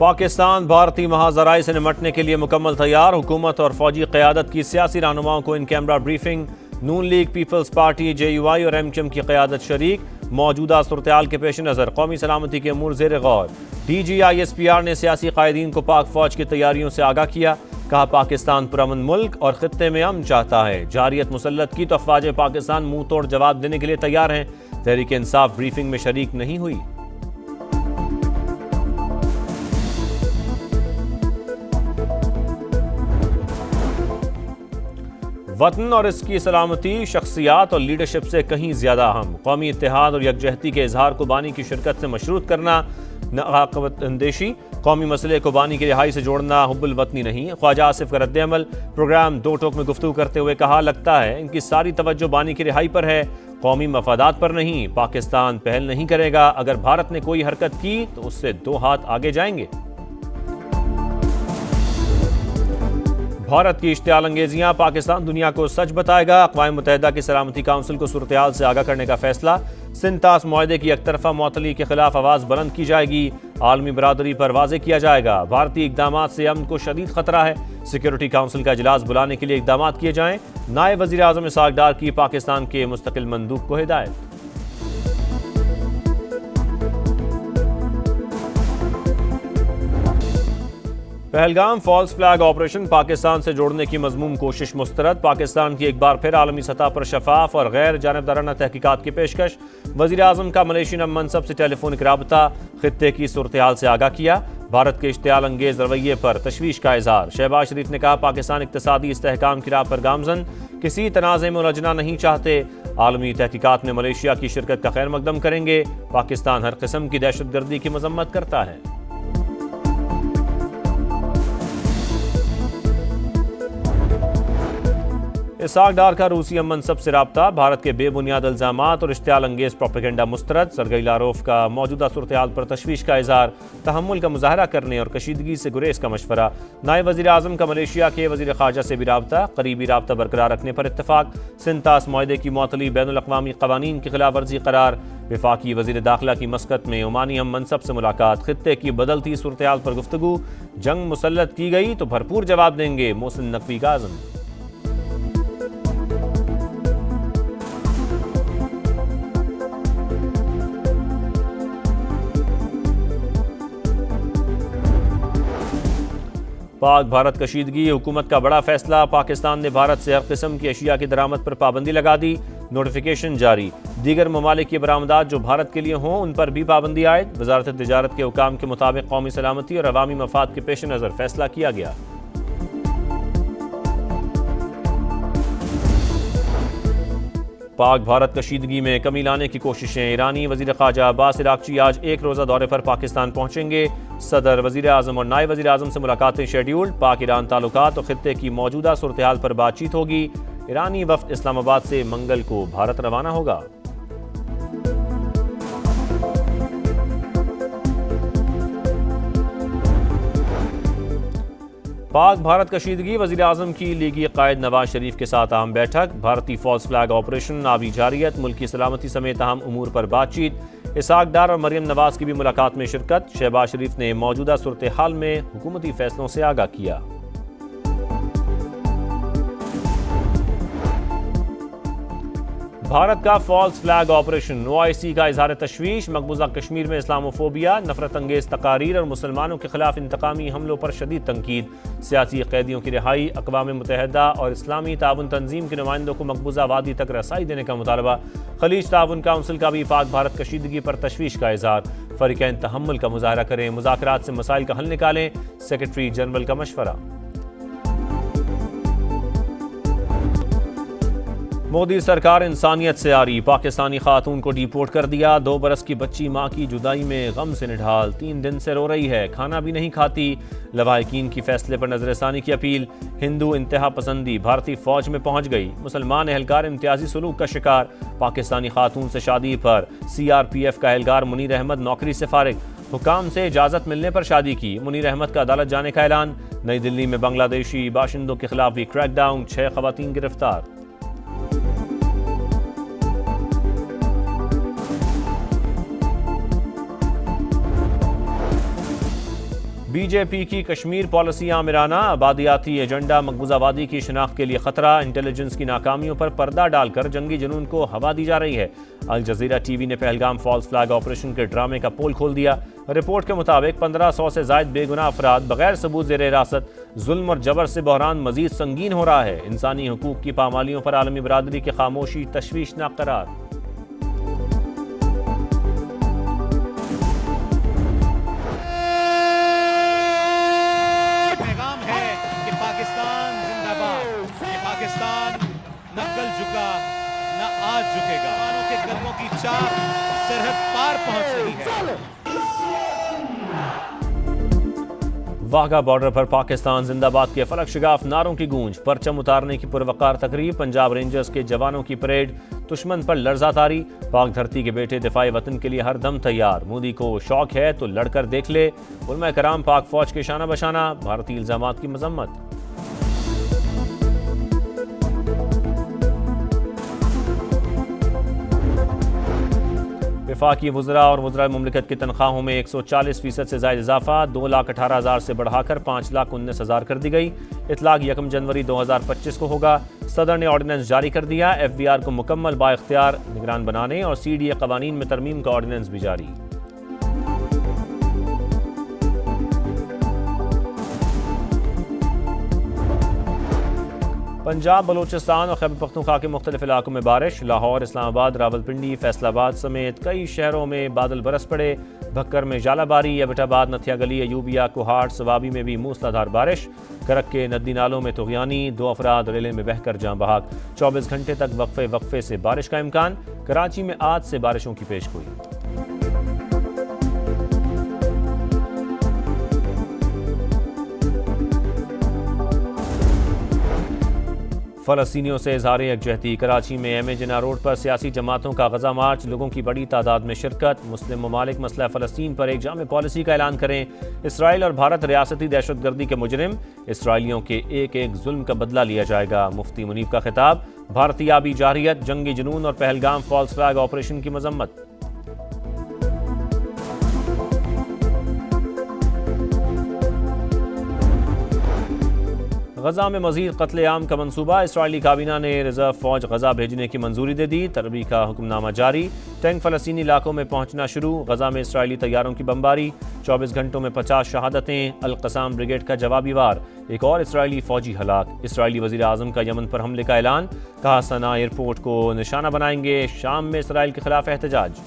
پاکستان بھارتی مہاذرائی سے نمٹنے کے لیے مکمل تیار، حکومت اور فوجی قیادت کی سیاسی رہنماؤں کو in camera briefing, Noon league, peoples party, J U I اور ایم کیو ایم کی قیادت شریک، موجودہ صورتحال کے پیش نظر قومی سلامتی کے امور زیر غور۔ D G I S P R نے سیاسی قائدین کو پاک فوج کی تیاریوں سے آگاہ کیا، کہا پاکستان پرامن ملک اور خطے میں امن چاہتا ہے، جارحیت مسلط کی تو افواج پاکستان منہ توڑ جواب دینے کے لیے تیار ہیں۔ تحریک انصاف بریفنگ میں شریک نہیں ہوئی۔ وطن اور اس کی سلامتی شخصیات اور لیڈرشپ سے کہیں زیادہ اہم، قومی اتحاد اور یکجہتی کے اظہار کو بانی کی شرکت سے مشروط کرنا عاقبت اندیشی، قومی مسئلے کو بانی کی رہائی سے جوڑنا حب الوطنی نہیں۔ خواجہ آصف کا رد عمل، پروگرام دو ٹوک میں گفتگو کرتے ہوئے کہا، لگتا ہے ان کی ساری توجہ بانی کی رہائی پر ہے، قومی مفادات پر نہیں۔ پاکستان پہل نہیں کرے گا، اگر بھارت نے کوئی حرکت کی تو اس سے دو ہاتھ آگے جائیں گے۔ بھارت کی اشتعال انگیزیاں، پاکستان دنیا کو سچ بتائے گا، اقوام متحدہ کی سلامتی کونسل کو صورتحال سے آگاہ کرنے کا فیصلہ، سنتاس معاہدے کی یک طرفہ معطلی کے خلاف آواز بلند کی جائے گی، عالمی برادری پر واضح کیا جائے گا، بھارتی اقدامات سے امن کو شدید خطرہ ہے، سیکیورٹی کونسل کا اجلاس بلانے کے لیے اقدامات کیے جائیں، نائب وزیر اعظم اسحاق ڈار کی پاکستان کے مستقل مندوب کو ہدایت۔ Pahalgam false flag operation Pakistan سے جوڑنے کی مذموم کوشش مسترد، پاکستان کی ایک بار پھر عالمی سطح پر شفاف اور غیر جانبدارانہ تحقیقات کی پیشکش، وزیر اعظم کا ملیشین منصب سے ٹیلی فونک رابطہ، خطے کی صورتحال سے آگاہ کیا، بھارت کے اشتعال انگیز رویے پر تشویش کا اظہار، شہباز شریف نے کہا پاکستان اقتصادی استحکام کی راہ پر گامزن، کسی تنازع میں الجھنا نہیں چاہتے، عالمی تحقیقات میں ملیشیا کی شرکت کا خیر مقدم کریں گے، پاکستان ہر قسم کی دہشت گردی کی مذمت کرتا ہے۔ اسحاق ڈار کا روسی منصب سے رابطہ، بھارت کے بے بنیاد الزامات اور اشتعال انگیز پروپیگنڈا مسترد، سرگئی لاروف کا موجودہ صورتحال پر تشویش کا اظہار، تحمل کا مظاہرہ کرنے اور کشیدگی سے گریز کا مشورہ، نائب وزیر اعظم کا ملیشیا کے وزیر خارجہ سے بھی رابطہ، قریبی رابطہ برقرار رکھنے پر اتفاق، سنتاس معاہدے کی معطلی بین الاقوامی قوانین کی خلاف ورزی قرار، وفاقی وزیر داخلہ کی مسقط میں عمانی ہم منصب سے ملاقات، خطے کی بدلتی صورتحال پر گفتگو، جنگ مسلط کی گئی تو بھرپور جواب دیں گے، محسن نقوی کا عزم۔ پاک بھارت کشیدگی، حکومت کا بڑا فیصلہ، پاکستان نے بھارت سے ہر قسم کی اشیاء کی درآمد پر پابندی لگا دی، نوٹیفیکیشن جاری، دیگر ممالک کی برآمدات جو بھارت کے لیے ہوں ان پر بھی پابندی عائد، وزارت تجارت کے حکام کے مطابق قومی سلامتی اور عوامی مفاد کے پیش نظر فیصلہ کیا گیا۔ پاک بھارت کشیدگی میں کمی لانے کی کوششیں، ایرانی وزیر خارجہ عباس عراقچی آج ایک روزہ دورے پر پاکستان پہنچیں گے، صدر، وزیر اعظم اور نائب وزیر اعظم سے ملاقاتیں شیڈیولڈ، پاک ایران تعلقات اور خطے کی موجودہ صورتحال پر بات چیت ہوگی، ایرانی وفد اسلام آباد سے منگل کو بھارت روانہ ہوگا۔ پاک بھارت کشیدگی، وزیر اعظم کی لیگی قائد نواز شریف کے ساتھ اہم بیٹھک، بھارتی فالس فلیگ آپریشن، آبی جارحیت، ملکی سلامتی سمیت اہم امور پر بات چیت، اسحاق ڈار اور مریم نواز کی بھی ملاقات میں شرکت، شہباز شریف نے موجودہ صورتحال میں حکومتی فیصلوں سے آگاہ کیا۔ بھارت کا فالس فلیگ آپریشن، OIC کا اظہار تشویش، مقبوضہ کشمیر میں اسلاموفوبیا، نفرت انگیز تقاریر اور مسلمانوں کے خلاف انتقامی حملوں پر شدید تنقید، سیاسی قیدیوں کی رہائی، اقوام متحدہ اور اسلامی تعاون تنظیم کے نمائندوں کو مقبوضہ وادی تک رسائی دینے کا مطالبہ، خلیج تعاون کونسل کا بھی پاک بھارت کشیدگی پر تشویش کا اظہار، فریقین تحمل کا مظاہرہ کریں، مذاکرات سے مسائل کا حل نکالیں، سیکرٹری جنرل کا مشورہ۔ مودی سرکار انسانیت سے آری، پاکستانی خاتون کو ڈیپورٹ کر دیا، 2 برس کی بچی ماں کی جدائی میں غم سے نڈھال، 3 دن سے رو رہی ہے، کھانا بھی نہیں کھاتی، لواحقین کی فیصلے پر نظر ثانی کی اپیل، ہندو انتہا پسندی بھارتی فوج میں پہنچ گئی، مسلمان اہلکار امتیازی سلوک کا شکار، پاکستانی خاتون سے شادی پر CRPF کا اہلکار منیر احمد نوکری سے فارغ، حکام سے اجازت ملنے پر شادی کی، منیر احمد کا عدالت جانے کا اعلان، نئی دلی میں بنگلہ دیشی باشندوں کے خلاف بھی کریک ڈاؤن، 6 خواتین گرفتار۔ بی جے پی کی کشمیر پالیسی آمرانہ، آبادیاتی ایجنڈا مقبوضہ وادی کی شناخت کے لیے خطرہ، انٹیلیجنس کی ناکامیوں پر پردہ ڈال کر جنگی جنون کو ہوا دی جا رہی ہے۔ الجزیرہ ٹی وی نے پہلگام فالس فلیگ آپریشن کے ڈرامے کا پول کھول دیا۔ رپورٹ کے مطابق 1500 سے زائد بے گناہ افراد بغیر ثبوت زیر حراست، ظلم اور جبر سے بحران مزید سنگین ہو رہا ہے۔ انسانی حقوق کی پامالیوں پر عالمی برادری کی خاموشی تشویشناک قرار۔ نہ کل جھکا نہ آج جھکے گا، مسلمانوں کے قدموں کی چاپ سرحد پار پہنچ رہی ہے۔ واہگہ بارڈر پر پاکستان زندہ باد کے فلک شگاف نعروں کی گونج، پرچم اتارنے کی پروقار تقریب، پنجاب رینجرز کے جوانوں کی پریڈ، دشمن پر لرزہ تاری، پاک دھرتی کے بیٹے دفاعی وطن کے لیے ہر دم تیار، مودی کو شوق ہے تو لڑ کر دیکھ لے، علماء کرام پاک فوج کے شانہ بشانہ، بھارتی الزامات کی مذمت۔ وفاقی وزراء اور وزراء مملکت کی تنخواہوں میں 140% سے زائد اضافہ، 2,18,000 سے بڑھا کر 5,19,000 کر دی گئی۔ اطلاق 1 جنوری 2025 کو ہوگا۔ صدر نے آرڈیننس جاری کر دیا، ایف بی آر کو مکمل بااختیار نگران بنانے اور سی ڈی اے قوانین میں ترمیم کا آرڈیننس بھی جاری۔ پنجاب، بلوچستان اور خیبر پختونخوا کے مختلف علاقوں میں بارش، لاہور، اسلام آباد، راولپنڈی، فیصل آباد سمیت کئی شہروں میں بادل برس پڑے، بھکر میں ژالہ باری، ایبٹ آباد، نتھیا گلی، ایوبیہ، کوہاٹ، سوابی میں بھی موسلا دھار بارش، کرک کے ندی نالوں میں طغیانی، 2 افراد ریلے میں بہہ کر جاں بحق، 24 گھنٹے تک وقفے سے بارش کا امکان، کراچی میں آج سے بارشوں کی پیش گوئی۔ فلسطینیوں سے اظہار یکجہتی، کراچی میں ایم اے جناح روڈ پر سیاسی جماعتوں کا غزہ مارچ، لوگوں کی بڑی تعداد میں شرکت، مسلم ممالک مسئلہ فلسطین پر ایک جامع پالیسی کا اعلان کریں، اسرائیل اور بھارت ریاستی دہشت گردی کے مجرم، اسرائیلیوں کے ایک ایک ظلم کا بدلہ لیا جائے گا، مفتی منیب کا خطاب، بھارتی آبی جارحیت، جنگی جنون اور پہلگام فالس فلیگ آپریشن کی مذمت۔ غزہ میں مزید قتل عام کا منصوبہ، اسرائیلی کابینہ نے ریزرو فوج غزہ بھیجنے کی منظوری دے دی، تربی کا حکم نامہ جاری، ٹینک فلسطینی علاقوں میں پہنچنا شروع، غزہ میں اسرائیلی طیاروں کی بمباری، 24 گھنٹوں میں 50 شہادتیں، القسام بریگیڈ کا جوابی وار، ایک اور اسرائیلی فوجی ہلاک، اسرائیلی وزیر اعظم کا یمن پر حملے کا اعلان، کہا صنعاء ایئرپورٹ کو نشانہ بنائیں گے، شام میں اسرائیل کے خلاف احتجاج۔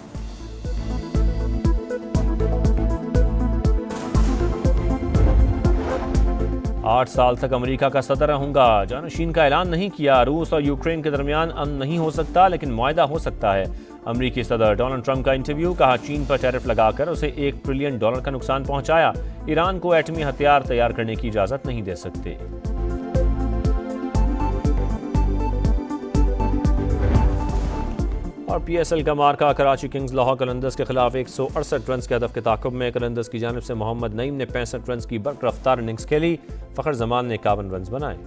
8 سال تک امریکہ کا صدر رہوں گا، جانشین کا اعلان نہیں کیا، روس اور یوکرین کے درمیان امن نہیں ہو سکتا لیکن معاہدہ ہو سکتا ہے۔ امریکی صدر ڈونلڈ ٹرمپ کا انٹرویو، کہا چین پر ٹیرف لگا کر اسے $1 ٹریلین کا نقصان پہنچایا، ایران کو ایٹمی ہتھیار تیار کرنے کی اجازت نہیں دے سکتے۔ اور پی ایس ایل کا مارکا، کراچی کنگز لاہور قلندرز کے خلاف 168 رنز کے ہدف کے تعاقب میں، قلندرز کی جانب سے محمد نعیم نے 65 رنز کی برق رفتار اننگز کھیلی، فخر زمان نے 51 رنز بنائے۔